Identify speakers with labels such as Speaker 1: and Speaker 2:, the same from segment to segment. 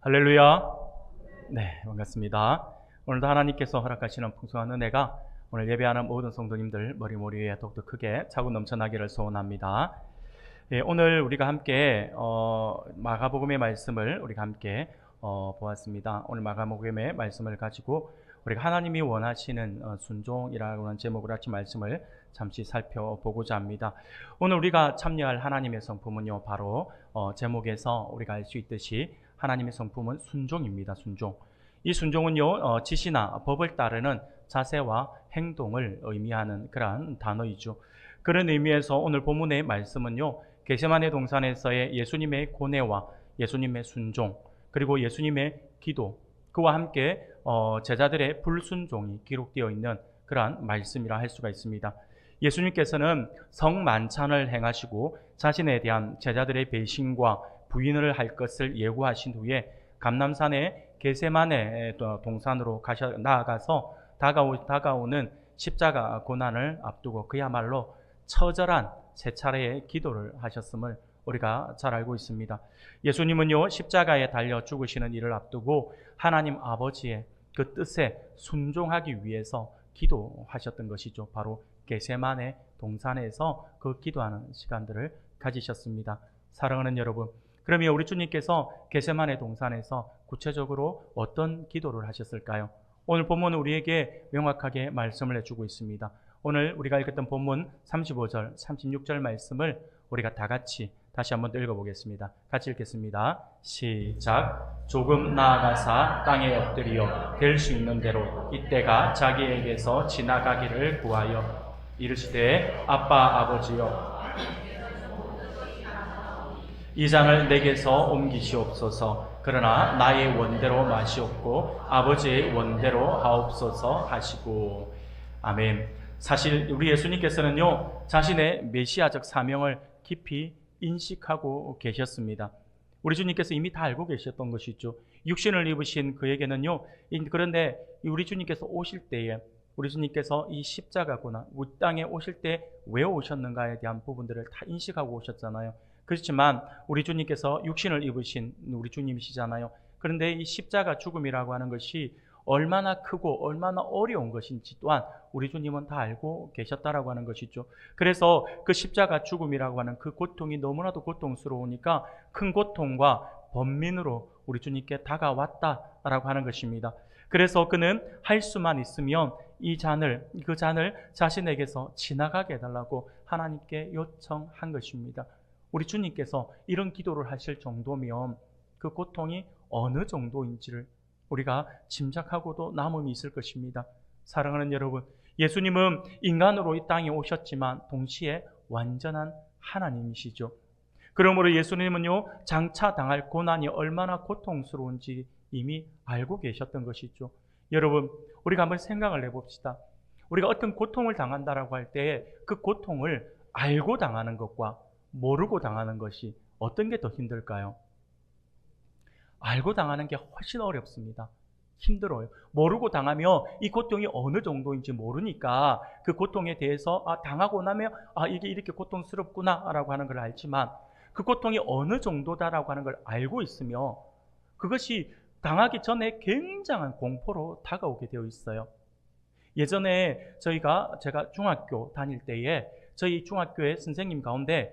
Speaker 1: 할렐루야. 네, 반갑습니다. 오늘도 하나님께서 허락하시는 풍성한 은혜가 오늘 예배하는 모든 성도님들 머리 위에 독도 크게 차고 넘쳐나기를 소원합니다. 오늘 우리가 함께 마가복음의 말씀을 우리가 함께 보았습니다. 오늘 마가복음의 말씀을 가지고 우리가 하나님이 원하시는 순종이라고 하는 제목으로 같이 말씀을 잠시 살펴보고자 합니다. 오늘 우리가 참여할 하나님의 성품은요, 바로 제목에서 우리가 알 수 있듯이 하나님의 성품은 순종입니다. 순종. 이 순종은요, 지시나 법을 따르는 자세와 행동을 의미하는 그러한 단어이죠. 그런 의미에서 오늘 본문의 말씀은요, 겟세마네 동산에서의 예수님의 고뇌와 예수님의 순종, 그리고 예수님의 기도, 그와 함께 제자들의 불순종이 기록되어 있는 그러한 말씀이라 할 수가 있습니다. 예수님께서는 성만찬을 행하시고 자신에 대한 제자들의 배신과 부인을 할 것을 예고하신 후에 감람산의 겟세마네 동산으로 나아가서 다가오는 십자가 고난을 앞두고 그야말로 처절한 세 차례의 기도를 하셨음을 우리가 잘 알고 있습니다. 예수님은요, 십자가에 달려 죽으시는 일을 앞두고 하나님 아버지의 그 뜻에 순종하기 위해서 기도하셨던 것이죠. 바로 겟세마네 동산에서 그 기도하는 시간들을 가지셨습니다. 사랑하는 여러분, 그러면 우리 주님께서 겟세마네 동산에서 구체적으로 어떤 기도를 하셨을까요? 오늘 본문은 우리에게 명확하게 말씀을 해주고 있습니다. 오늘 우리가 읽었던 본문 35절, 36절 말씀을 우리가 다 같이 다시 한번 읽어보겠습니다. 같이 읽겠습니다. 시작. 조금 나아가사 땅에 엎드려 될 수 있는 대로 이때가 자기에게서 지나가기를 구하여 이르시되 아빠 아버지여, 이 잔을 내게서 옮기시옵소서. 그러나 나의 원대로 마시옵고 아버지의 원대로 하옵소서 하시고. 아멘. 사실 우리 예수님께서는요, 자신의 메시아적 사명을 깊이 인식하고 계셨습니다. 우리 주님께서 이미 다 알고 계셨던 것이죠. 육신을 입으신 그에게는요, 그런데 우리 주님께서 오실 때에 우리 주님께서 이 십자가구나, 이 땅에 오실 때 왜 오셨는가에 대한 부분들을 다 인식하고 오셨잖아요. 그렇지만 우리 주님께서 육신을 입으신 우리 주님이시잖아요. 그런데 이 십자가 죽음이라고 하는 것이 얼마나 크고 얼마나 어려운 것인지 또한 우리 주님은 다 알고 계셨다라고 하는 것이죠. 그래서 그 십자가 죽음이라고 하는 그 고통이 너무나도 고통스러우니까 큰 고통과 번민으로 우리 주님께 다가왔다라고 하는 것입니다. 그래서 그는 할 수만 있으면 그 잔을 자신에게서 지나가게 해달라고 하나님께 요청한 것입니다. 우리 주님께서 이런 기도를 하실 정도면 그 고통이 어느 정도인지를 우리가 짐작하고도 남음이 있을 것입니다. 사랑하는 여러분, 예수님은 인간으로 이 땅에 오셨지만 동시에 완전한 하나님이시죠. 그러므로 예수님은요, 장차 당할 고난이 얼마나 고통스러운지 이미 알고 계셨던 것이죠. 여러분, 우리가 한번 생각을 해봅시다. 우리가 어떤 고통을 당한다라고 할 때 그 고통을 알고 당하는 것과 모르고 당하는 것이 어떤 게 더 힘들까요? 알고 당하는 게 훨씬 어렵습니다. 힘들어요. 모르고 당하면 이 고통이 어느 정도인지 모르니까 그 고통에 대해서 당하고 나면 이게 이렇게 고통스럽구나 라고 하는 걸 알지만 그 고통이 어느 정도다라고 하는 걸 알고 있으며 그것이 당하기 전에 굉장한 공포로 다가오게 되어 있어요. 예전에 제가 중학교 다닐 때에 저희 중학교의 선생님 가운데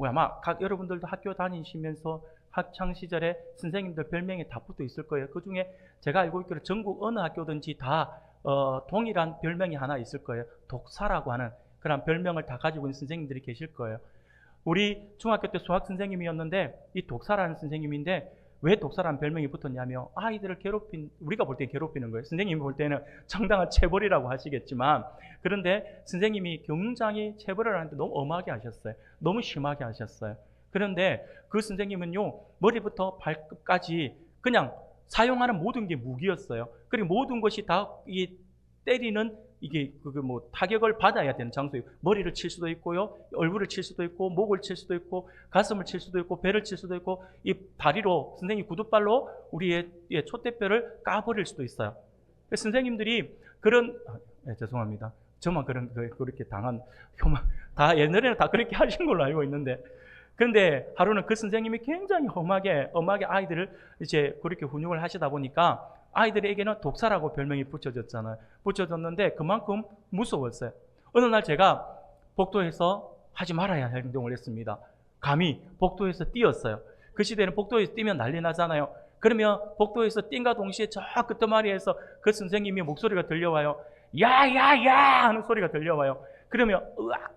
Speaker 1: 아마 여러분들도 학교 다니시면서 학창 시절에 선생님들 별명이 다 붙어 있을 거예요. 그 중에 제가 알고 있기로 전국 어느 학교든지 다 동일한 별명이 하나 있을 거예요. 독사라고 하는 그런 별명을 다 가지고 있는 선생님들이 계실 거예요. 우리 중학교 때 수학 선생님이었는데 이 독사라는 선생님인데 왜 독사라는 별명이 붙었냐면 아이들을 우리가 볼 때 괴롭히는 거예요. 선생님이 볼 때는 정당한 체벌이라고 하시겠지만 그런데 선생님이 굉장히 체벌을 하는데 너무 엄하게 하셨어요. 너무 심하게 하셨어요. 그런데 그 선생님은요, 머리부터 발끝까지 그냥 사용하는 모든 게 무기였어요. 그리고 모든 것이 다 때리는 타격을 받아야 되는 장소예요. 머리를 칠 수도 있고요, 얼굴을 칠 수도 있고, 목을 칠 수도 있고, 가슴을 칠 수도 있고, 배를 칠 수도 있고, 이 다리로 선생님 구두발로 우리의 촛대뼈를 까버릴 수도 있어요. 선생님들이 죄송합니다. 저만 그렇게 당한 다 옛날에는 다 그렇게 하신 걸로 알고 있는데 그런데 하루는 그 선생님이 굉장히 엄하게 아이들을 이제 그렇게 훈육을 하시다 보니까 아이들에게는 독사라고 별명이 붙여졌잖아요. 붙여졌는데 그만큼 무서웠어요. 어느 날 제가 복도에서 하지 말아야 할 행동을 했습니다. 감히 복도에서 뛰었어요. 그 시대는 복도에서 뛰면 난리 나잖아요. 그러면 복도에서 뛴과 동시에 저 끝머리에서 그 선생님이 목소리가 들려와요. 야야야 하는 소리가 들려와요. 그러면 으악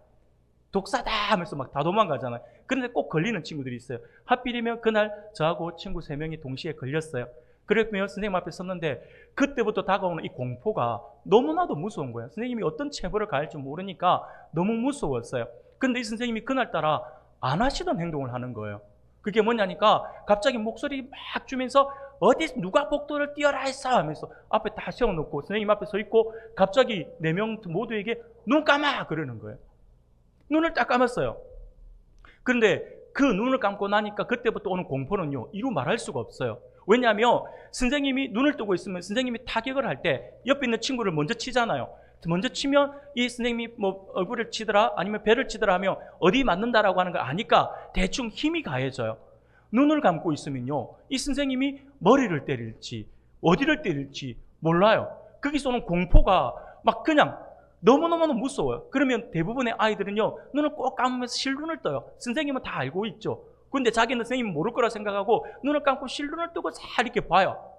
Speaker 1: 독사다 하면서 막 다 도망가잖아요. 그런데 꼭 걸리는 친구들이 있어요. 하필이면 그날 저하고 친구 3명이 동시에 걸렸어요. 그러면 선생님 앞에 섰는데 그때부터 다가오는 이 공포가 너무나도 무서운 거예요. 선생님이 어떤 체벌을 가할 줄 모르니까 너무 무서웠어요. 근데 이 선생님이 그날따라 안 하시던 행동을 하는 거예요. 그게 뭐냐니까 갑자기 목소리 막 주면서 어디 누가 복도를 뛰어라 했어 하면서 앞에 다 세워놓고 선생님 앞에 서 있고 갑자기 4명 모두에게 눈 감아 그러는 거예요. 눈을 딱 감았어요. 그런데 그 눈을 감고 나니까 그때부터 오는 공포는요, 이루 말할 수가 없어요. 왜냐하면 선생님이 눈을 뜨고 있으면 선생님이 타격을 할 때 옆에 있는 친구를 먼저 치잖아요. 먼저 치면 이 선생님이 뭐 얼굴을 치더라 아니면 배를 치더라 하면 어디 맞는다라고 하는 걸 아니까 대충 힘이 가해져요. 눈을 감고 있으면요, 이 선생님이 머리를 때릴지 어디를 때릴지 몰라요. 거기서 오는 공포가 막 그냥 너무너무 무서워요. 그러면 대부분의 아이들은요, 눈을 꼭 감으면서 실눈을 떠요. 선생님은 다 알고 있죠. 근데 자기는 선생님은 모를 거라 생각하고 눈을 감고 실눈을 뜨고 잘 이렇게 봐요.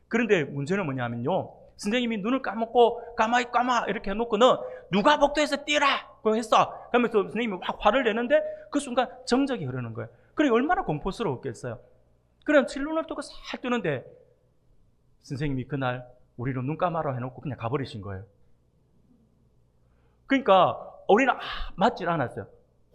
Speaker 1: 그런데 문제는 뭐냐면요, 선생님이 눈을 감고 감아 이렇게 해놓고는 누가 복도에서 뛰라고 했어 그러면서 선생님이 확 화를 내는데 그 순간 정적이 흐르는 거예요. 그러니 얼마나 공포스러웠겠어요. 그럼 실눈을 뜨고 살 뜨는데 선생님이 그날 우리를 눈 감아라 해놓고 그냥 가버리신 거예요. 그러니까 우리는 맞질 않았어요.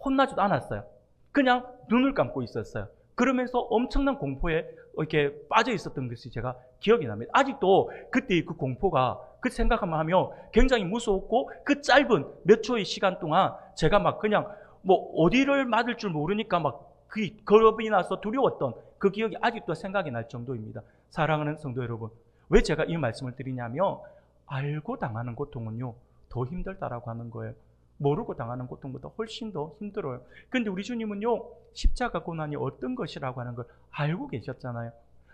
Speaker 1: 혼나지도 않았어요. 그냥 눈을 감고 있었어요. 그러면서 엄청난 공포에 이렇게 빠져 있었던 것이 제가 기억이 납니다. 아직도 그때 그 공포가 그 생각만 하면 굉장히 무서웠고 그 짧은 몇 초의 시간 동안 제가 막 그냥 뭐 어디를 맞을 줄 모르니까 막 그 겁이 나서 두려웠던 그 기억이 아직도 생각이 날 정도입니다. 사랑하는 성도 여러분, 왜 제가 이 말씀을 드리냐면 알고 당하는 고통은요 더 힘들다라고 하는 거예요. 모르고 당하는 고통보다 훨씬 더 힘들어요. 그런데 우리 주님은요, 십자가 고난이 어떤 것이라고 하는 걸 알고 계셨잖아요.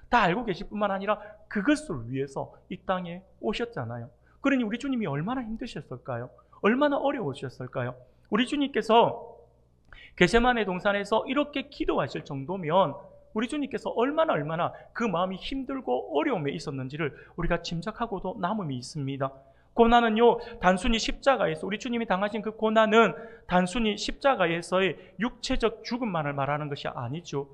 Speaker 1: 다 알고 계실 뿐만 아니라 그것을 위해서 이 땅에 오셨잖아요. 그러니 우리 주님이 얼마나 힘드셨을까요? 얼마나 어려우셨을까요? 우리 주님께서 겟세마네 동산에서 이렇게 기도하실 정도면 우리 주님께서 얼마나 그 마음이 힘들고 어려움에 있었는지를 우리가 짐작하고도 남음이 있습니다. 고난은요, 단순히 십자가에서 우리 주님이 당하신 그 고난은 단순히 십자가에서의 육체적 죽음만을 말하는 것이 아니죠.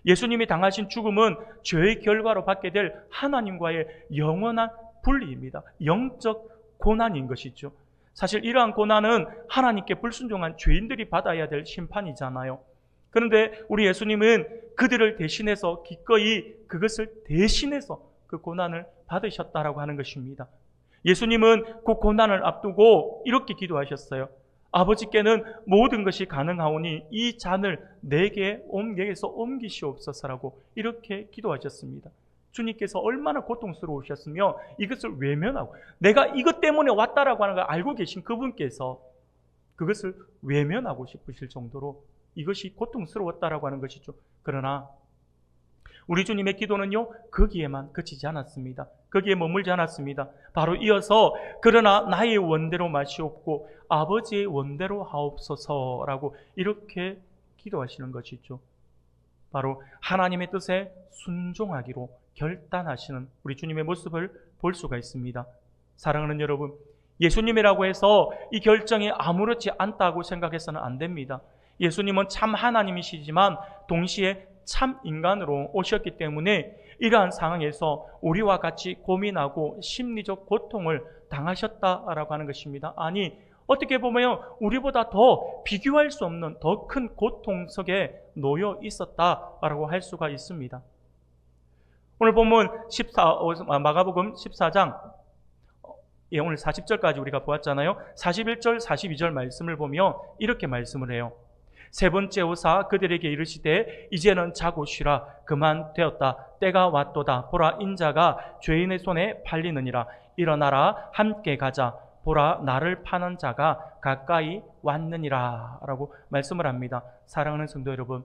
Speaker 1: 예수님이 당하신 죽음은 죄의 결과로 받게 될 하나님과의 영원한 분리입니다. 영적 고난인 것이죠. 사실 이러한 고난은 하나님께 불순종한 죄인들이 받아야 될 심판이잖아요. 그런데 우리 예수님은 그들을 대신해서 기꺼이 그것을 대신해서 그 고난을 받으셨다라고 하는 것입니다. 예수님은 그 고난을 앞두고 이렇게 기도하셨어요. 아버지께는 모든 것이 가능하오니 이 잔을 내게서 옮기시옵소서라고 이렇게 기도하셨습니다. 주님께서 얼마나 고통스러우셨으며 이것을 외면하고 내가 이것 때문에 왔다라고 하는 걸 알고 계신 그분께서 그것을 외면하고 싶으실 정도로 이것이 고통스러웠다라고 하는 것이죠. 그러나 우리 주님의 기도는요, 거기에만 그치지 않았습니다. 거기에 머물지 않았습니다. 바로 이어서 그러나 나의 원대로 마시옵고 아버지의 원대로 하옵소서라고 이렇게 기도하시는 것이죠. 바로 하나님의 뜻에 순종하기로 결단하시는 우리 주님의 모습을 볼 수가 있습니다. 사랑하는 여러분, 예수님이라고 해서 이 결정이 아무렇지 않다고 생각해서는 안 됩니다. 예수님은 참 하나님이시지만 동시에 참 인간으로 오셨기 때문에 이러한 상황에서 우리와 같이 고민하고 심리적 고통을 당하셨다라고 하는 것입니다. 아니, 어떻게 보면 우리보다 더 비교할 수 없는 더 큰 고통 속에 놓여 있었다라고 할 수가 있습니다. 오늘 본문 마가복음 14장 오늘 40절까지 우리가 보았잖아요. 41절, 42절 말씀을 보면 이렇게 말씀을 해요. 세 번째 오사 그들에게 이르시되 이제는 자고 쉬라. 그만 되었다. 때가 왔도다. 보라, 인자가 죄인의 손에 팔리느니라. 일어나라. 함께 가자. 보라 나를 파는 자가 가까이 왔느니라 라고 말씀을 합니다. 사랑하는 성도 여러분,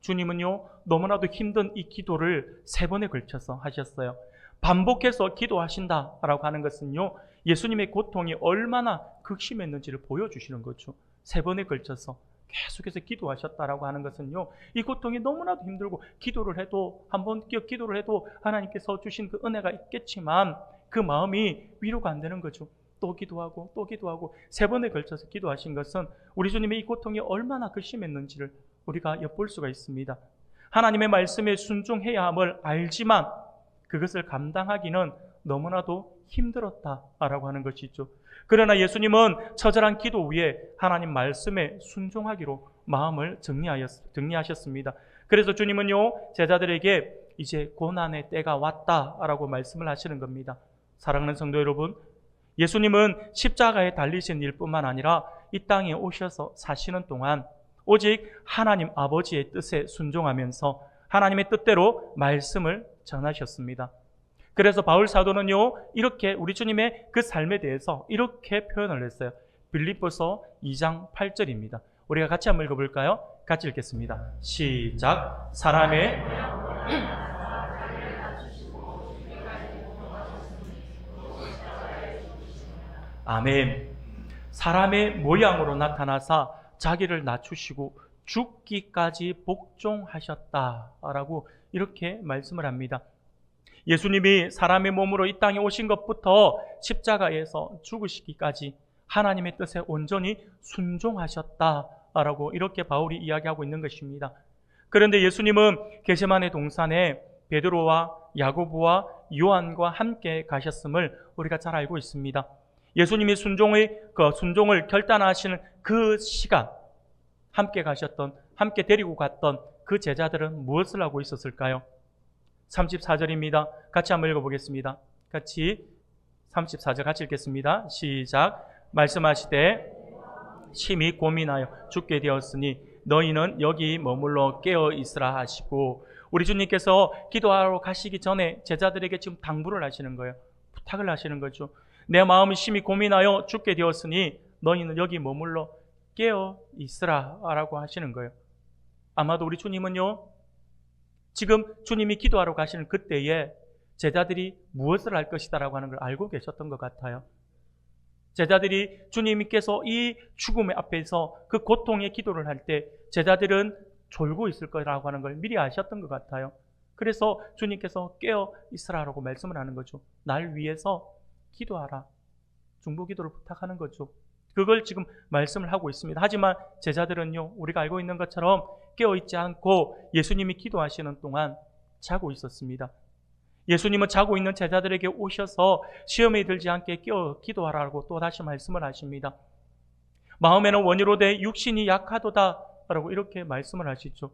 Speaker 1: 주님은요 너무나도 힘든 이 기도를 3번에 걸쳐서 하셨어요. 반복해서 기도하신다라고 하는 것은요 예수님의 고통이 얼마나 극심했는지를 보여주시는 거죠. 3번에 걸쳐서 계속해서 기도하셨다라고 하는 것은요 이 고통이 너무나도 힘들고 기도를 해도 한번 기도를 해도 하나님께서 주신 그 은혜가 있겠지만 그 마음이 위로가 안 되는 거죠. 또 기도하고 또 기도하고 3번에 걸쳐서 기도하신 것은 우리 주님의 이 고통이 얼마나 극심했는지를 우리가 엿볼 수가 있습니다. 하나님의 말씀에 순종해야 함을 알지만 그것을 감당하기는 너무나도 힘들었다라고 하는 것이죠. 그러나 예수님은 처절한 기도 위에 하나님 말씀에 순종하기로 마음을 정리하셨습니다. 그래서 주님은요 제자들에게 이제 고난의 때가 왔다라고 말씀을 하시는 겁니다. 사랑하는 성도 여러분, 예수님은 십자가에 달리신 일뿐만 아니라 이 땅에 오셔서 사시는 동안 오직 하나님 아버지의 뜻에 순종하면서 하나님의 뜻대로 말씀을 전하셨습니다. 그래서 바울 사도는요 이렇게 우리 주님의 그 삶에 대해서 이렇게 표현을 했어요. 빌립보서 2장 8절입니다. 우리가 같이 한번 읽어볼까요? 같이 읽겠습니다. 시작. 사람의 아멘. 사람의 모양으로 나타나사 자기를 낮추시고 죽기까지 복종하셨다라고 이렇게 말씀을 합니다. 예수님이 사람의 몸으로 이 땅에 오신 것부터 십자가에서 죽으시기까지 하나님의 뜻에 온전히 순종하셨다라고 이렇게 바울이 이야기하고 있는 것입니다. 그런데 예수님은 겟세마네 동산에 베드로와 야고보와 요한과 함께 가셨음을 우리가 잘 알고 있습니다. 예수님이 순종을 결단하시는 그 시간, 함께 가셨던, 함께 데리고 갔던 그 제자들은 무엇을 하고 있었을까요? 34절입니다. 같이 한번 읽어보겠습니다. 같이 34절 같이 읽겠습니다. 시작. 말씀하시되 심히 고민하여 죽게 되었으니 너희는 여기 머물러 깨어 있으라 하시고, 우리 주님께서 기도하러 가시기 전에 제자들에게 지금 당부를 하시는 거예요. 부탁을 하시는 거죠. 내 마음이 심히 고민하여 죽게 되었으니 너희는 여기 머물러 깨어 있으라 라고 하시는 거예요. 아마도 우리 주님은요 지금 주님이 기도하러 가시는 그때에 제자들이 무엇을 할 것이다 라고 하는 걸 알고 계셨던 것 같아요. 제자들이 주님께서 이 죽음의 앞에서 그 고통의 기도를 할 때 제자들은 졸고 있을 거라고 하는 걸 미리 아셨던 것 같아요. 그래서 주님께서 깨어 있으라고 말씀을 하는 거죠. 날 위해서 기도하라. 중보기도를 부탁하는 거죠. 그걸 지금 말씀을 하고 있습니다. 하지만 제자들은요 우리가 알고 있는 것처럼 깨어있지 않고 예수님이 기도하시는 동안 자고 있었습니다. 예수님은 자고 있는 제자들에게 오셔서 시험에 들지 않게 깨어 기도하라고 또 다시 말씀을 하십니다. 마음에는 원이로되 육신이 약하도다 라고 이렇게 말씀을 하시죠.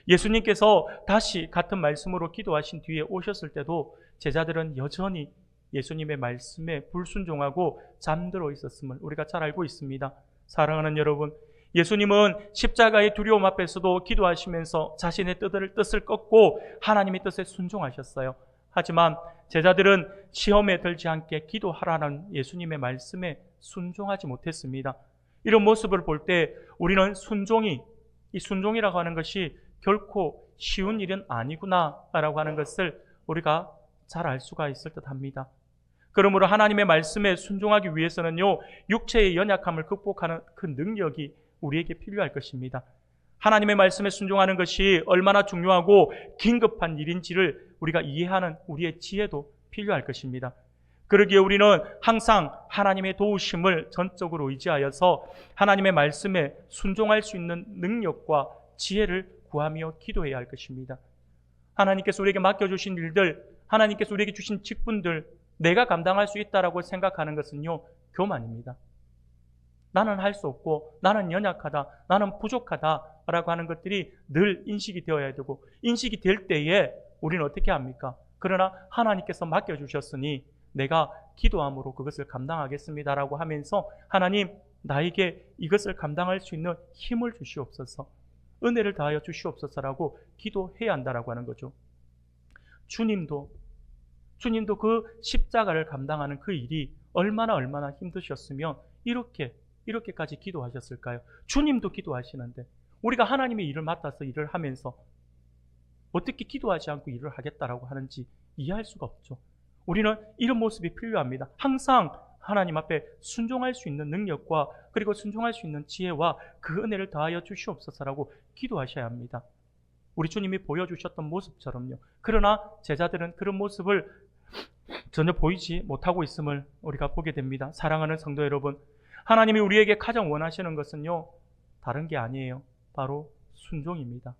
Speaker 1: 예수님께서 다시 같은 말씀으로 기도하신 뒤에 오셨을 때도 제자들은 여전히 예수님의 말씀에 불순종하고 잠들어 있었음을 우리가 잘 알고 있습니다. 사랑하는 여러분, 예수님은 십자가의 두려움 앞에서도 기도하시면서 자신의 뜻을 꺾고 하나님의 뜻에 순종하셨어요. 하지만 제자들은 시험에 들지 않게 기도하라는 예수님의 말씀에 순종하지 못했습니다. 이런 모습을 볼 때 우리는 이 순종이라고 하는 것이 결코 쉬운 일은 아니구나라고 하는 것을 우리가 잘 알 수가 있을 듯 합니다. 그러므로 하나님의 말씀에 순종하기 위해서는요 육체의 연약함을 극복하는 그 능력이 우리에게 필요할 것입니다. 하나님의 말씀에 순종하는 것이 얼마나 중요하고 긴급한 일인지를 우리가 이해하는 우리의 지혜도 필요할 것입니다. 그러기에 우리는 항상 하나님의 도우심을 전적으로 의지하여서 하나님의 말씀에 순종할 수 있는 능력과 지혜를 구하며 기도해야 할 것입니다. 하나님께서 우리에게 맡겨주신 일들, 하나님께서 우리에게 주신 직분들, 내가 감당할 수 있다라고 생각하는 것은요 교만입니다. 나는 할 수 없고 나는 연약하다, 나는 부족하다라고 하는 것들이 늘 인식이 되어야 되고, 인식이 될 때에 우리는 어떻게 합니까? 그러나 하나님께서 맡겨주셨으니 내가 기도함으로 그것을 감당하겠습니다라고 하면서 하나님 나에게 이것을 감당할 수 있는 힘을 주시옵소서, 은혜를 다하여 주시옵소서라고 기도해야 한다라고 하는 거죠. 주님도 그 십자가를 감당하는 그 일이 얼마나 힘드셨으면 이렇게까지 기도하셨을까요? 주님도 기도하시는데 우리가 하나님의 일을 맡아서 일을 하면서 어떻게 기도하지 않고 일을 하겠다라고 하는지 이해할 수가 없죠. 우리는 이런 모습이 필요합니다. 항상 하나님 앞에 순종할 수 있는 능력과 그리고 순종할 수 있는 지혜와 그 은혜를 더하여 주시옵소서라고 기도하셔야 합니다. 우리 주님이 보여주셨던 모습처럼요. 그러나 제자들은 그런 모습을 전혀 보이지 못하고 있음을 우리가 보게 됩니다. 사랑하는 성도 여러분, 하나님이 우리에게 가장 원하시는 것은요, 다른 게 아니에요. 바로 순종입니다.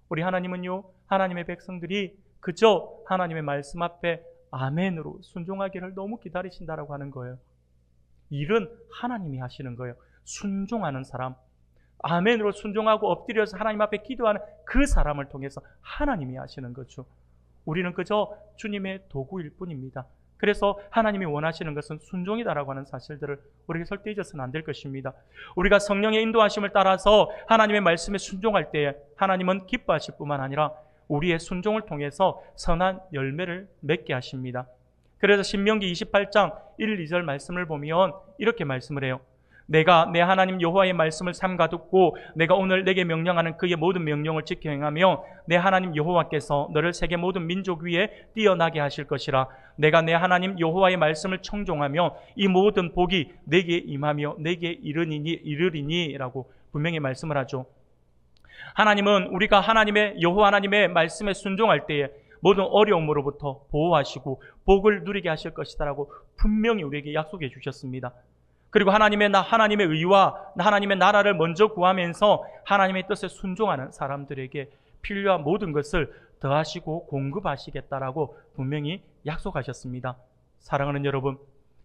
Speaker 1: 우리 하나님은요, 하나님의 백성들이 그저 하나님의 말씀 앞에 아멘으로 순종하기를 너무 기다리신다라고 하는 거예요. 일은 하나님이 하시는 거예요. 순종하는 사람, 아멘으로 순종하고 엎드려서 하나님 앞에 기도하는 그 사람을 통해서 하나님이 하시는 거죠. 우리는 그저 주님의 도구일 뿐입니다. 그래서 하나님이 원하시는 것은 순종이다라고 하는 사실들을 우리에게 절대 잊어서는 안 될 것입니다. 우리가 성령의 인도하심을 따라서 하나님의 말씀에 순종할 때에 하나님은 기뻐하실 뿐만 아니라 우리의 순종을 통해서 선한 열매를 맺게 하십니다. 그래서 신명기 28장 1, 2절 말씀을 보면 이렇게 말씀을 해요. 내가 내 하나님 여호와의 말씀을 삼가 듣고 내가 오늘 내게 명령하는 그의 모든 명령을 지켜 행하며 내 하나님 여호와께서 너를 세계 모든 민족 위에 뛰어나게 하실 것이라. 내가 내 하나님 여호와의 말씀을 청종하며 이 모든 복이 내게 임하며 내게 이르리니라고 분명히 말씀을 하죠. 하나님은 우리가 하나님의 여호와 하나님의 말씀에 순종할 때에 모든 어려움으로부터 보호하시고 복을 누리게 하실 것이다라고 분명히 우리에게 약속해 주셨습니다. 그리고 하나님의 의와 하나님의 나라를 먼저 구하면서 하나님의 뜻에 순종하는 사람들에게 필요한 모든 것을 더하시고 공급하시겠다라고 분명히 약속하셨습니다. 사랑하는 여러분,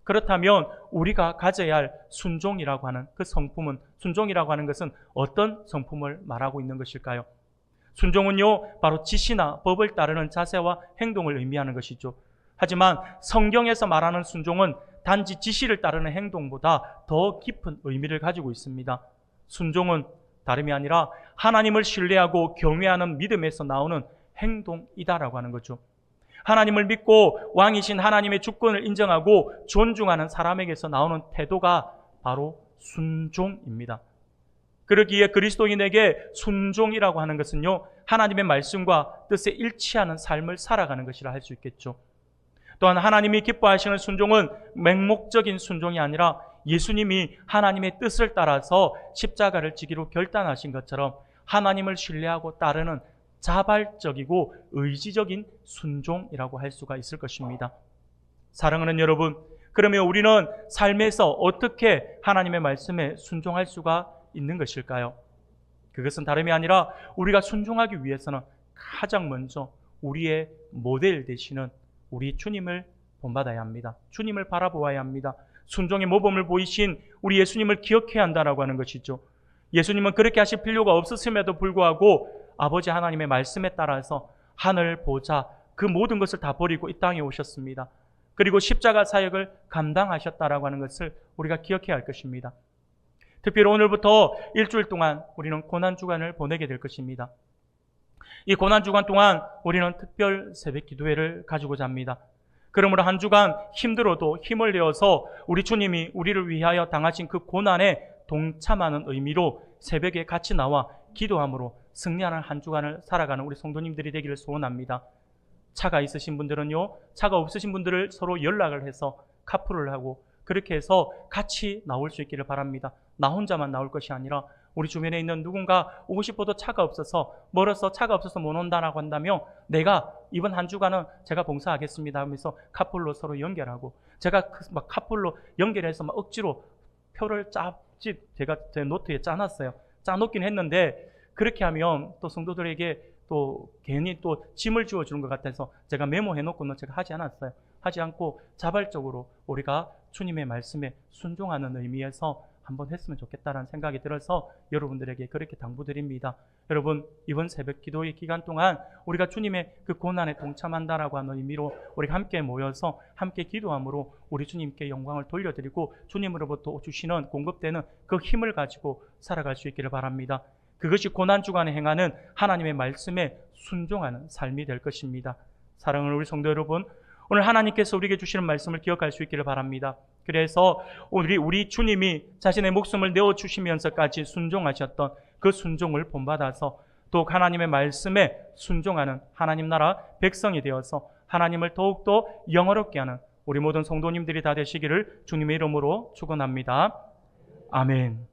Speaker 1: 그렇다면 우리가 가져야 할 순종이라고 하는 그 성품은, 순종이라고 하는 것은 어떤 성품을 말하고 있는 것일까요? 순종은요, 바로 지시나 법을 따르는 자세와 행동을 의미하는 것이죠. 하지만 성경에서 말하는 순종은 단지 지시를 따르는 행동보다 더 깊은 의미를 가지고 있습니다. 순종은 다름이 아니라 하나님을 신뢰하고 경외하는 믿음에서 나오는 행동이다라고 하는 거죠. 하나님을 믿고 왕이신 하나님의 주권을 인정하고 존중하는 사람에게서 나오는 태도가 바로 순종입니다. 그러기에 그리스도인에게 순종이라고 하는 것은요, 하나님의 말씀과 뜻에 일치하는 삶을 살아가는 것이라 할 수 있겠죠. 또한 하나님이 기뻐하시는 순종은 맹목적인 순종이 아니라 예수님이 하나님의 뜻을 따라서 십자가를 지기로 결단하신 것처럼 하나님을 신뢰하고 따르는 자발적이고 의지적인 순종이라고 할 수가 있을 것입니다. 사랑하는 여러분, 그러면 우리는 삶에서 어떻게 하나님의 말씀에 순종할 수가 있는 것일까요? 그것은 다름이 아니라 우리가 순종하기 위해서는 가장 먼저 우리의 모델 되시는 우리 주님을 본받아야 합니다. 주님을 바라보아야 합니다. 순종의 모범을 보이신 우리 예수님을 기억해야 한다라고 하는 것이죠. 예수님은 그렇게 하실 필요가 없었음에도 불구하고 아버지 하나님의 말씀에 따라서 하늘, 보좌, 그 모든 것을 다 버리고 이 땅에 오셨습니다. 그리고 십자가 사역을 감당하셨다라고 하는 것을 우리가 기억해야 할 것입니다. 특별히 오늘부터 일주일 동안 우리는 고난주간을 보내게 될 것입니다. 이 고난주간 동안 우리는 특별 새벽 기도회를 가지고자 합니다. 그러므로 한 주간 힘들어도 힘을 내어서 우리 주님이 우리를 위하여 당하신 그 고난에 동참하는 의미로 새벽에 같이 나와 기도함으로 승리하는 한 주간을 살아가는 우리 성도님들이 되기를 소원합니다. 차가 있으신 분들은요, 차가 없으신 분들을 서로 연락을 해서 카풀을 하고 그렇게 해서 같이 나올 수 있기를 바랍니다. 나 혼자만 나올 것이 아니라 우리 주변에 있는 누군가 오고 싶어도 차가 없어서 멀어서 차가 없어서 못 온다라고 한다면 내가 이번 한 주간은 제가 봉사하겠습니다 하면서 카풀로 서로 연결하고 제가 막 카풀로 연결해서 막 억지로 표를 제가 제 노트에 짜놨어요. 짜놓긴 했는데 그렇게 하면 또 성도들에게 또 괜히 또 짐을 지워주는 것 같아서 제가 메모해놓고는 제가 하지 않았어요. 하지 않고 자발적으로 우리가 주님의 말씀에 순종하는 의미에서 한번 했으면 좋겠다는 생각이 들어서 여러분들에게 그렇게 당부드립니다. 여러분, 이번 새벽 기도의 기간 동안 우리가 주님의 그 고난에 동참한다라고 하는 의미로 우리가 함께 모여서 함께 기도함으로 우리 주님께 영광을 돌려드리고 주님으로부터 주시는 공급되는 그 힘을 가지고 살아갈 수 있기를 바랍니다. 그것이 고난주간에 행하는 하나님의 말씀에 순종하는 삶이 될 것입니다. 사랑하는 우리 성도 여러분, 오늘 하나님께서 우리에게 주시는 말씀을 기억할 수 있기를 바랍니다. 그래서 우리 주님이 자신의 목숨을 내어주시면서까지 순종하셨던 그 순종을 본받아서 더욱 하나님의 말씀에 순종하는 하나님 나라 백성이 되어서 하나님을 더욱더 영화롭게 하는 우리 모든 성도님들이 다 되시기를 주님의 이름으로 축원합니다. 아멘.